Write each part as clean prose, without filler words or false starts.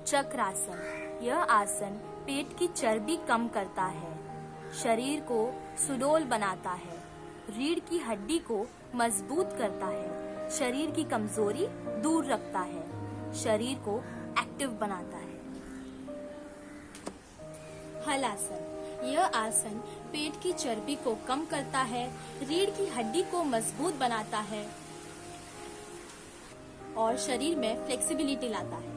चक्रासन। यह आसन पेट की चर्बी कम करता है, शरीर को सुडौल बनाता है, रीढ़ की हड्डी को मजबूत करता है, शरीर की कमजोरी दूर रखता है, शरीर को एक्टिव बनाता है। हलासन। यह आसन पेट की चर्बी को कम करता है, रीढ़ की हड्डी को मजबूत बनाता है और शरीर में फ्लेक्सिबिलिटी लाता है।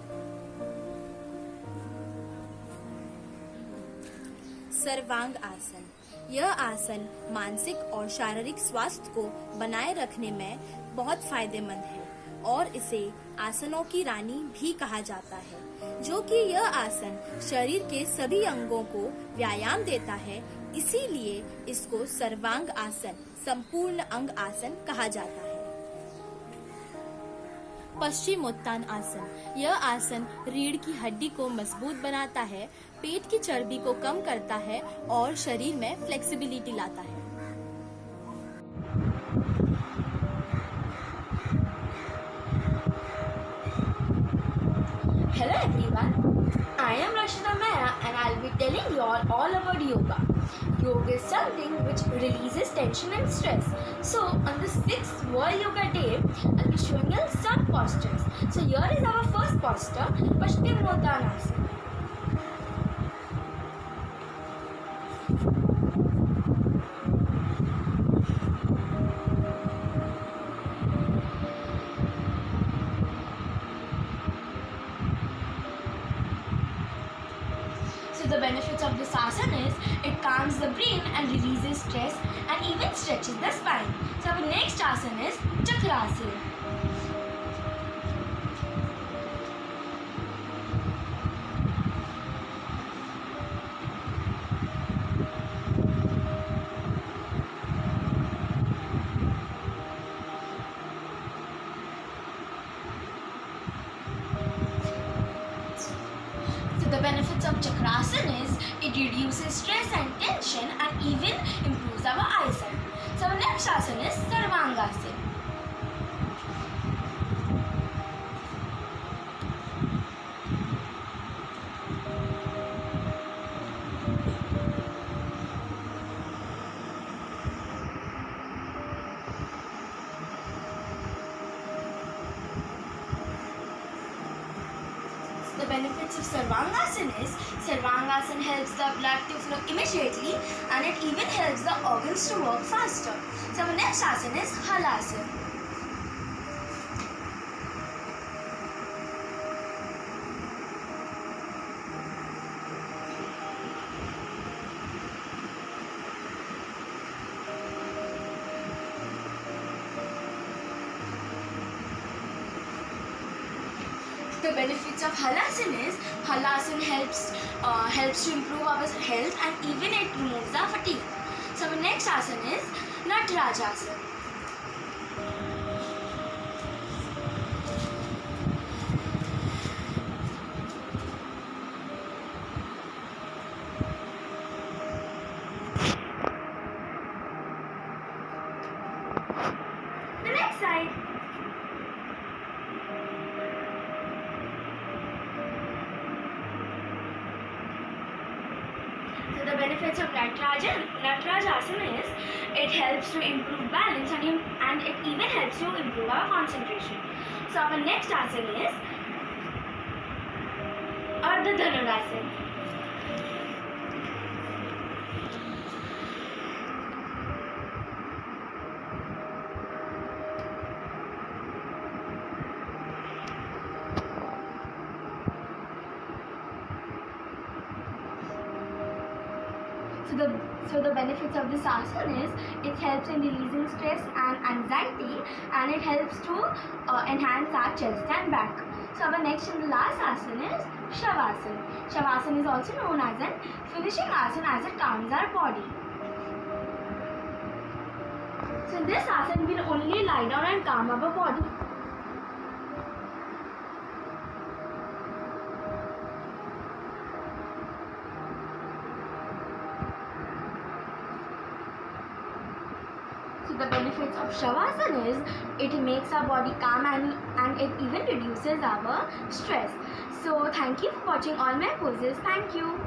सर्वांग आसन। यह आसन मानसिक और शारीरिक स्वास्थ्य को बनाए रखने में बहुत फायदेमंद है और इसे आसनों की रानी भी कहा जाता है, जो कि यह आसन शरीर के सभी अंगों को व्यायाम देता है, इसीलिए इसको सर्वांग आसन, संपूर्ण अंग आसन कहा जाता है। पश्चिमोत्तान आसन। यह आसन रीढ़ की हड्डी को मजबूत बनाता है, पेट की चर्बी को कम करता है और शरीर में फ्लेक्सिबिलिटी लाता है। Hello everyone, I am Rashida Mehra and I'll be telling you all about yoga. Yoga is something which releases tension and stress. So on the 6th World Yoga Day, I'll be showing you some postures. So here is our first posture, Paschimottanasana. So the benefits of this asana is it calms the brain and releases stress and even stretches the spine. So our next asana is Chakrasana. The benefits of Chakrasana is it reduces stress and tension and even improves our eyesight. So our next asana is Sarvangasana. The benefits of Sarvangasana is Sarvangasana helps the blood to flow immediately and it even helps the organs to work faster. So our next asana is Halasana. The benefits of Halasana is Halasana helps to improve our health and even it removes the fatigue. So our next asana is Natarajasana. The next side. So the benefits of Natarajasana is it helps to improve balance and it even helps to improve our concentration. So our next asana is Ardha Dhanurasana. So the benefits of this asana is it helps in releasing stress and anxiety and it helps to enhance our chest and back. So our next and the last asana is Shavasana. Shavasana is also known as an finishing asana as it calms our body. So in this asana we will only lie down and calm our body. So the benefits of Shavasana is it makes our body calm and it even reduces our stress. So thank you for watching all my poses. Thank you.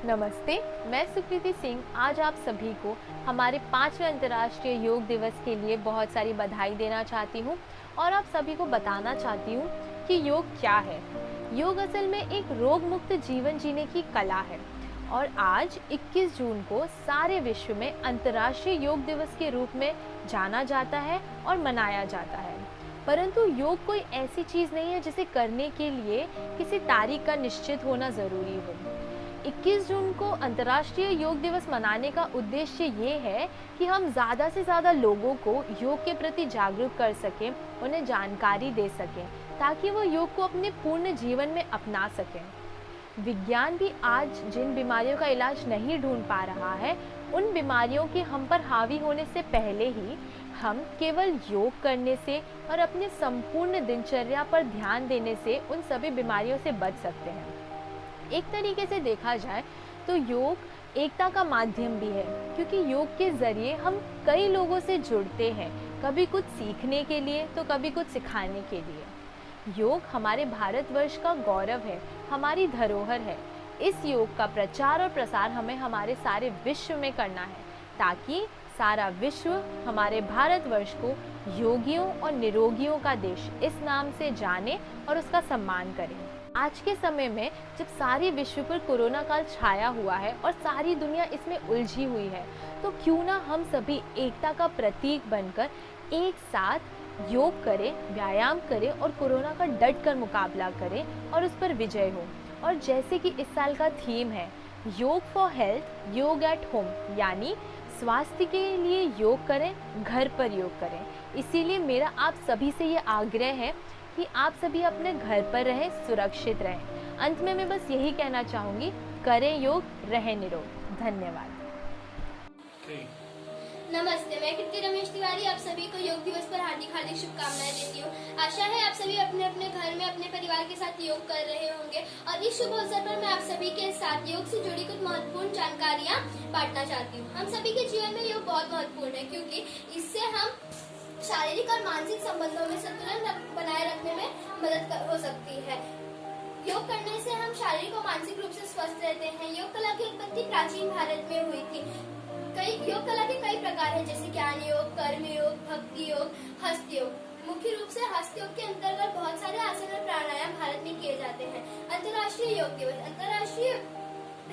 नमस्ते, मैं सुकृति सिंह आज आप सभी को हमारे 5वें अंतर्राष्ट्रीय योग दिवस के लिए बहुत सारी बधाई देना चाहती हूँ और आप सभी को बताना चाहती हूँ कि योग क्या है। योग असल में एक रोग मुक्त जीवन जीने की कला है और आज 21 जून को सारे विश्व में अंतर्राष्ट्रीय योग दिवस के रूप में जाना जाता है और मनाया जाता है। परंतु योग कोई ऐसी चीज़ नहीं है जिसे करने के लिए किसी तारीख का निश्चित होना ज़रूरी हो। 21 जून को अंतर्राष्ट्रीय योग दिवस मनाने का उद्देश्य ये है कि हम ज़्यादा से ज़्यादा लोगों को योग के प्रति जागरूक कर सकें, उन्हें जानकारी दे सकें ताकि वो योग को अपने पूर्ण जीवन में अपना सकें। विज्ञान भी आज जिन बीमारियों का इलाज नहीं ढूंढ पा रहा है, उन बीमारियों के हम पर हावी होने से पहले ही हम केवल योग करने से और अपने संपूर्ण दिनचर्या पर ध्यान देने से उन सभी बीमारियों से बच सकते हैं। एक तरीके से देखा जाए तो योग एकता का माध्यम भी है, क्योंकि योग के जरिए हम कई लोगों से जुड़ते हैं, कभी कुछ सीखने के लिए तो कभी कुछ सिखाने के लिए। योग हमारे भारतवर्ष का गौरव है, हमारी धरोहर है। इस योग का प्रचार और प्रसार हमें हमारे सारे विश्व में करना है ताकि सारा विश्व हमारे भारतवर्ष को योगियों और निरोगियों का देश इस नाम से जाने और उसका सम्मान करें। आज के समय में जब सारी विश्व पर कोरोना काल छाया हुआ है और सारी दुनिया इसमें उलझी हुई है, तो क्यों ना हम सभी एकता का प्रतीक बनकर एक साथ योग करें, व्यायाम करें और कोरोना का डट कर मुकाबला करें और उस पर विजय हो। और जैसे कि इस साल का थीम है योग फॉर हेल्थ, योग एट होम, यानी स्वास्थ्य के लिए योग करें, घर पर योग करें। इसीलिए मेरा आप सभी से ये आग्रह है कि आप सभी अपने घर पर रहें, सुरक्षित रहें। अंत में मैं बस यही कहना चाहूँगी, करें योग, रहें निरोग। धन्यवाद। नमस्ते, मैं कृति रमेश तिवारी आप सभी को योग दिवस पर हार्दिक हार्दिक शुभकामनाएं देती हूँ। आशा है आप सभी अपने अपने घर में अपने परिवार के साथ योग कर रहे होंगे और इस शुभ अवसर पर मैं आप सभी के साथ योग से जुड़ी कुछ महत्वपूर्ण जानकारियाँ बांटना चाहती हूँ। हम सभी के जीवन में योग बहुत महत्वपूर्ण है, क्योंकि इससे हम शारीरिक और मानसिक संबंधों में संतुलन बनाए रखने में मदद हो सकती है। योग करने से हम शारीरिक और मानसिक रूप से स्वस्थ रहते हैं। योग कला की उत्पत्ति प्राचीन भारत में हुई थी। योग कला के कई प्रकार हैं, जैसे ज्ञान योग, कर्म योग, भक्ति योग, हस्त योग। मुख्य रूप से हस्त योग के अंतर्गत बहुत सारे आसन और प्राणायाम भारत में किए जाते हैं। अंतर्राष्ट्रीय योग दिवस। अंतर्राष्ट्रीय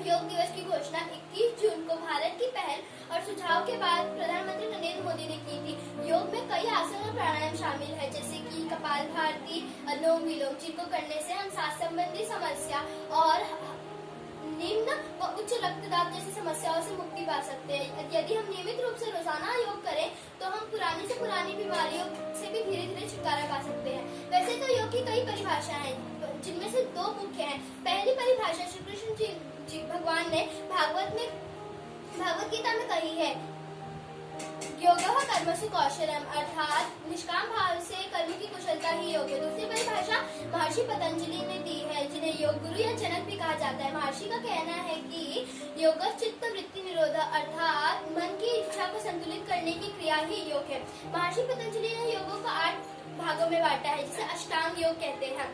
योग दिवस की घोषणा 21 जून को भारत की पहल और सुझाव के बाद प्रधानमंत्री नरेंद्र मोदी ने की थी। योग में कई आसन और प्राणायाम शामिल है, जैसे कि कपालभाति, अनुलोम विलोम, जिनको करने से हम सांस संबंधी समस्या और निम्न व उच्च रक्तदाब जैसी समस्याओं से मुक्ति पा सकते हैं। यदि हम नियमित रूप से रोजाना योग करें तो हम पुरानी से पुरानी बीमारियों से भी धीरे धीरे छुटकारा पा सकते हैं। वैसे तो योग की कई परिभाषाएं हैं, जिनमें से दो मुख्य हैं। पहली परिभाषा श्री कृष्ण जी भगवान ने भगवत गीता में कही है, योगः कर्मसु कौशलम, अर्थात निष्काम भाव से कर्म की कुशलता ही योग है। दूसरी परिभाषा महर्षि पतंजलि ने दी है, जिन्हें योग गुरु या जनक भी कहा जाता है। महर्षि का कहना है कि योग चित्त वृत्ति निरोध, अर्थात मन की इच्छा को संतुलित करने की क्रिया ही योग है। महर्षि पतंजलि ने योगों को 8 भागों में बांटा है, जिसे अष्टांग योग कहते हैं।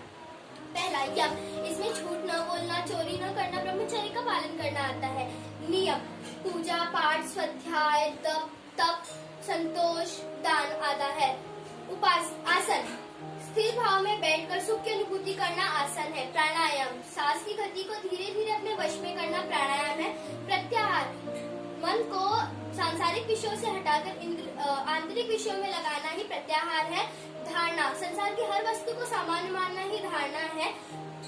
पहला यम, इसमें झूठ न बोलना, चोरी न करना, ब्रह्मचर्य का पालन करना आता है। नियम, पूजा पाठ, स्वाध्याय, तप, संतोष, दान आता है। आसन, स्थिर भाव में बैठकर सुख की अनुभूति करना आसन है। प्राणायाम, सांस की गति को धीरे धीरे अपने वश में करना प्राणायाम है। प्रत्याहार, मन को सांसारिक विषयों से हटाकर आंतरिक विषयों में लगाना ही प्रत्याहार है। धारणा, संसार की हर वस्तु को सामान्य मानना ही धारणा है।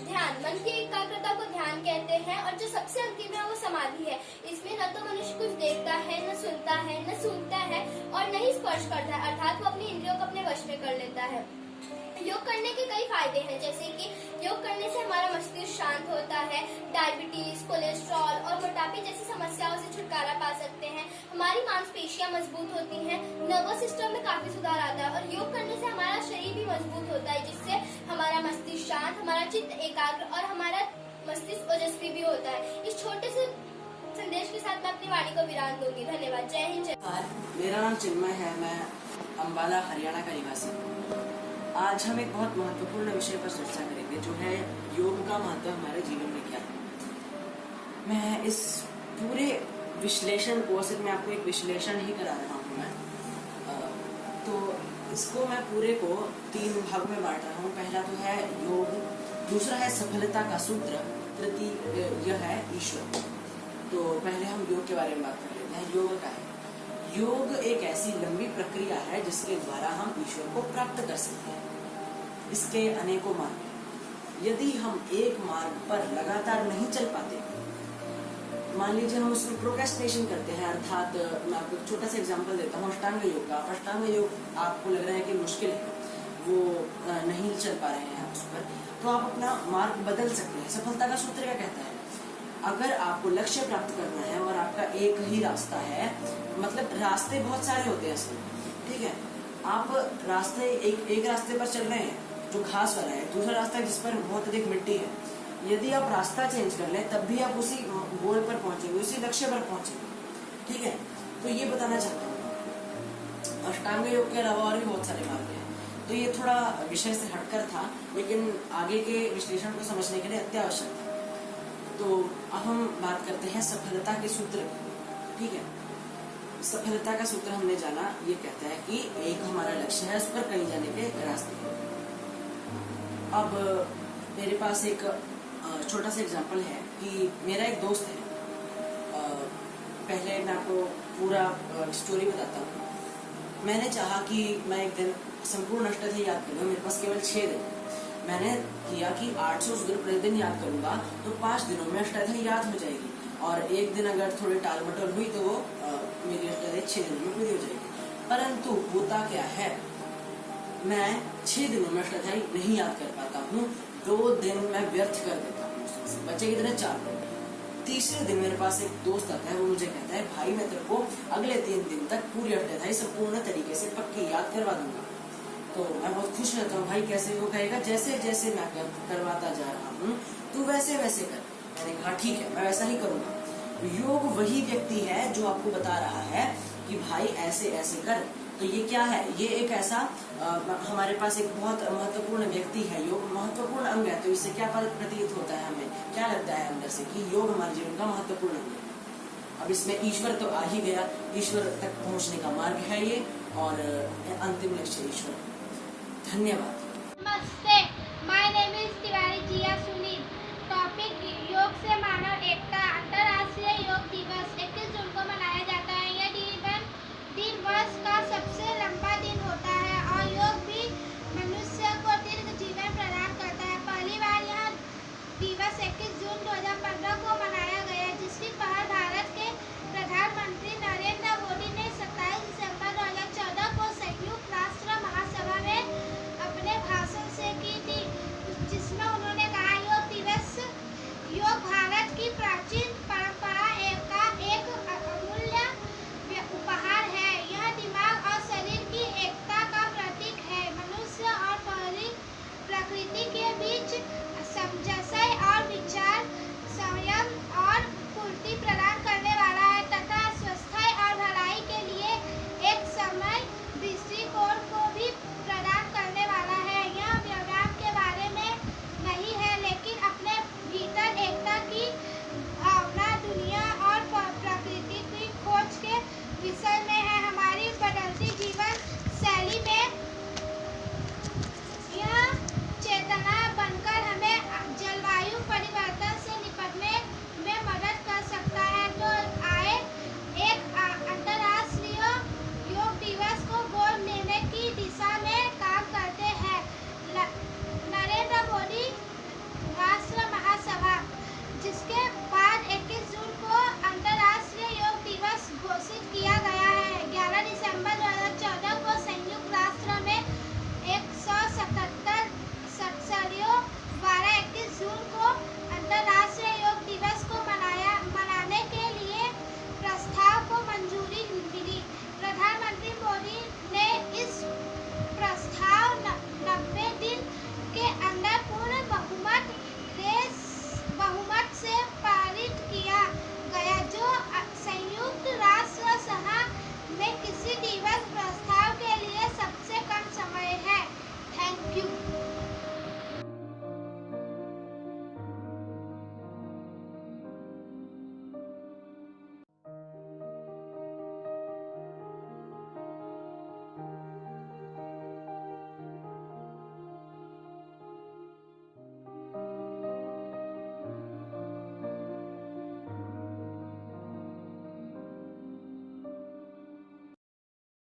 ध्यान, मन की एकाग्रता को ध्यान कहते हैं और जो सबसे अंतिम है वो समाधि है। इसमें न तो मनुष्य कुछ देखता है, न सुनता है, न सूंघता है और न ही स्पर्श करता है, अर्थात वो अपनी इंद्रियों को अपने वश में कर लेता है। योग करने के कई फायदे हैं, जैसे कि योग करने से हमारा मस्तिष्क शांत होता है, डायबिटीज, कोलेस्ट्रॉल और मोटापे जैसी समस्याओं से छुटकारा पा सकते हैं। हमारी मांसपेशियां मजबूत होती हैं, नर्वस सिस्टम में काफी सुधार आता है और योग करने से हमारा शरीर भी मजबूत होता है, जिससे हमारा मस्तिष्क शांत, हमारा चित्त एकाग्र और हमारा मस्तिष्क ओजस्वी भी होता है। इस छोटे से संदेश के साथ मैं अपनी वाणी को विराम दूंगी। धन्यवाद। जय हिंद, जय। मेरा नाम चिन्मय है, मैं अम्बाला हरियाणा का निवासी हूँ। आज हम एक बहुत महत्वपूर्ण विषय पर चर्चा करेंगे, जो है योग का महत्व हमारे जीवन में क्या है। मैं इस पूरे विश्लेषण को सिर्फ मैं आपको एक विश्लेषण ही करा रहा हूँ मैं। तो इसको मैं पूरे को 3 भाग में बांट रहा हूँ। पहला तो है योग, दूसरा है सफलता का सूत्र, तृतीय यह है ईश्वर। तो पहले हम योग के बारे में बात कर लेते हैं। योग क्या है? योग एक ऐसी लंबी प्रक्रिया है जिसके द्वारा हम ईश्वर को प्राप्त कर सकते हैं। इसके अनेकों मार्ग हैं। यदि हम एक मार्ग पर लगातार नहीं चल पाते, मान लीजिए हम उसमें प्रोक्रेस्टिनेशन करते हैं, अर्थात मैं आपको एक छोटा सा एग्जांपल देता हूँ अष्टांग योग का। अष्टांग योग आपको लग रहा है कि मुश्किल है, वो नहीं चल पा रहे हैं उस पर, तो आप अपना मार्ग बदल सकते हैं। सफलता का सूत्र क्या कहता है? अगर आपको लक्ष्य प्राप्त करना है और आपका एक ही रास्ता है, मतलब रास्ते बहुत सारे होते हैं इसमें, ठीक है, आप रास्ते एक रास्ते पर चल रहे हैं जो घास वाला है, दूसरा रास्ता है जिस पर बहुत अधिक मिट्टी है। यदि आप रास्ता चेंज कर लें तब भी आप उसी गोल पर पहुंचेंगे, उसी लक्ष्य पर पहुंचेंगे, ठीक है। तो ये बताना चाहता हूँ। अष्टांग योग के अलावा और भी बहुत सारे मार्ग हैं। तो ये थोड़ा विषय से हटकर था, लेकिन आगे के विश्लेषण को समझने के लिए अत्यावश्यक था। तो अब हम बात करते हैं सफलता के सूत्र की, ठीक है। सफलता का सूत्र हमने जाना, ये कहता है कि एक हमारा लक्ष्य है, उस पर कहीं जाने के रास्ते हैं। अब मेरे पास एक छोटा सा एग्जांपल है कि मेरा एक दोस्त है। पहले मैं आपको पूरा स्टोरी बताता हूँ। मैंने चाहा कि मैं एक दिन संपूर्ण अष्टध्यायी याद करूँ, मेरे पास केवल 6 दिन। मैंने किया कि 800 सूत्र प्रतिदिन याद करूंगा तो 5 दिनों में अष्टाध्यायी याद हो जाएगी, और एक दिन अगर थोड़ी टाल मटोल हुई तो वो मेरी अष्टाध्यायी 6 दिनों में पूरी हो जाएगी। परंतु होता क्या है, मैं 6 दिनों में अष्टाध्यायी नहीं याद कर पाता हूँ। 2 दिन मैं व्यर्थ कर देता हूँ, बचे की तरह 4 दिन। तीसरे दिन मेरे पास एक दोस्त आता है, वो मुझे कहता है भाई मैं तेरे को अगले 3 दिन तक पूरी अष्टाध्यायी संपूर्ण तरीके से पक्की याद करवा दूंगा। तो मैं बहुत खुश रहता हूँ, भाई कैसे वो कहेगा? जैसे जैसे मैं करवाता जा रहा हूँ तू वैसे वैसे कर। मैंने कहा ठीक है, मैं वैसा ही करूंगा। योग वही व्यक्ति है जो आपको बता रहा है कि भाई ऐसे ऐसे कर। तो ये क्या है? ये एक ऐसा हमारे पास एक बहुत महत्वपूर्ण व्यक्ति है, योग महत्वपूर्ण अंग है। तो इससे क्या प्रतीत होता है, हमें क्या लगता है अंदर से कि योग हमारे जीवन का महत्वपूर्ण अंग है। अब इसमें ईश्वर तो आ ही गया, ईश्वर तक पहुंचने का मार्ग है ये, और अंतिम लक्ष्य ईश्वर। धन्यवाद।